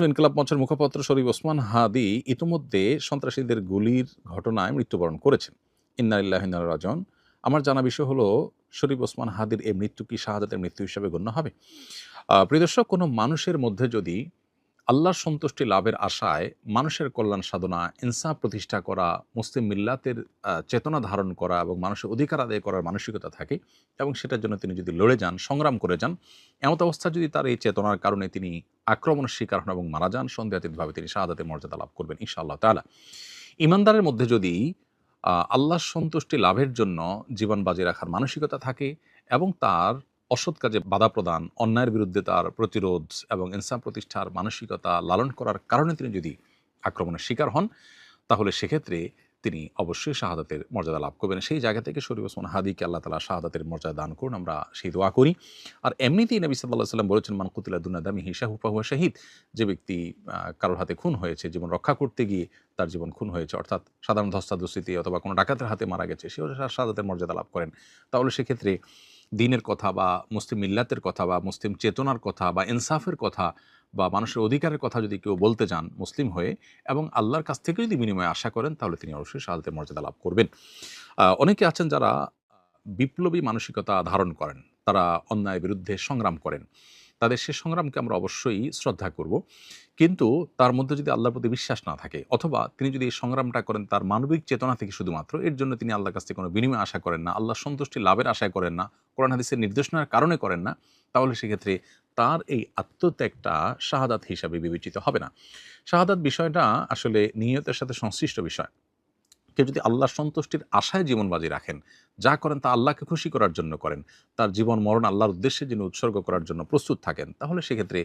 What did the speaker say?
ইনকিলাব মঞ্চের মুখপাত্র শরীফ ওসমান হাদি ইতিমধ্যে সন্ত্রাসীদের গুলির ঘটনায় মৃত্যুবরণ করেছেন। ইন্না লিল্লাহি ওয়া ইন্না ইলাইহি রাজিউন। আমার জানা বিষয় হলো, শরীফ ওসমান হাদির এই মৃত্যু কি শাহাদাতের মৃত্যু হিসেবে গণ্য হবে? প্রিয় দর্শক, কোনো মানুষের মধ্যে যদি আল্লাহর সন্তুষ্টি লাভের আশায় মানুষের কল্যাণ সাধনা, ইনসাফ প্রতিষ্ঠা করা, মুসলিম মিল্লাতের চেতনা ধারণ করা এবং মানুষের অধিকার আদায় করার মানসিকতা থাকে এবং সেটার জন্য তিনি যদি লড়ে যান, সংগ্রাম করে যান, এমত অবস্থা যদি তার এই চেতনার কারণে তিনি আক্রমণের শিকার হন এবং মারা যান, সন্দেহাতীতভাবে তিনি শাহাদাতের মর্যাদা লাভ করবেন ইনশাআল্লাহ তাআলা। ঈমানদারের মধ্যে যদি আল্লাহর সন্তুষ্টি লাভের জন্য জীবন বাজি রাখার মানসিকতা থাকে এবং তার অসৎ কাজে বাধা প্রদান, অন্যায়ের বিরুদ্ধে তার প্রতিরোধ এবং ইনসাফ প্রতিষ্ঠার মানসিকতা লালন করার কারণে তিনি যদি আক্রমণের শিকার হন, তাহলে সেক্ষেত্রে তিনি অবশ্যই শাহাদাতের মর্যাদা লাভ করবেন। সেই জায়গা থেকে শরীফ ওসমান হাদিকে আল্লাহ তাআলা শাহাদাতের মর্যাদা দান করুন, আমরা সেই দোয়া করি। আর এমনিতেই নবী সাল্লাল্লাহু আলাইহি ওয়াসাল্লাম বলেছেন, মান কুতিলা দুনা দামিহি ফাহুয়া শাহীদ। যে ব্যক্তি কারোর হাতে খুন হয়েছে, জীবন রক্ষা করতে গিয়ে তার জীবন খুন হয়েছে, অর্থাৎ সাধারণ ধস্তাধস্তিতে অথবা কোনো ডাকাতের হাতে মারা গেছে, সেও শাহাদাতের মর্যাদা লাভ করেন। তাহলে সেক্ষেত্রে দ্বীনের কথা বা মুসলিম মিল্লাতের কথা বা মুসলিম চেতনার কথা বা ইনসাফের কথা বা মানুষের অধিকারের কথা যদি কেউ বলতে যান মুসলিম হয়ে এবং আল্লাহর কাছ থেকে যদি বিনিময়ে আশা করেন, তাহলে তিনি অবশ্যই শাহাদাতের মর্যাদা লাভ করবেন। অনেকে আছেন যারা বিপ্লবী মানসিকতা ধারণ করেন, তারা অন্যায়ের বিরুদ্ধে সংগ্রাম করেন। তাদের সে সংগ্রামকে আমরা অবশ্যই শ্রদ্ধা করব। কিন্তু তার মধ্যে যদি আল্লাহর প্রতি বিশ্বাস না থাকে, অথবা তিনি যদি এই সংগ্রামটা করেন তার মানবিক চেতনা থেকে শুধুমাত্র, এর জন্য তিনি আল্লাহর কাছ থেকে কোনো বিনিময় আশা করেন না, আল্লাহর সন্তুষ্টি লাভের আশায় করেন না, কোরআন হাদিসের নির্দেশনার কারণে করেন না, তাহলে সেক্ষেত্রে তার এই আত্মত্যাগটা শাহাদাত হিসাবে বিবেচিত হবে না। শাহাদাত বিষয়টা আসলে নিয়তের সাথে সংশ্লিষ্ট বিষয়। কেউ যদি আল্লাহর সন্তুষ্টির আশায় জীবন বাজি রাখেন, যা করেন তা আল্লাহকে খুশি করার জন্য করেন, তার জীবন মরণ আল্লাহর উদ্দেশ্যে যিনি উৎসর্গ করার জন্য প্রস্তুত থাকেন, তাহলে সেক্ষেত্রে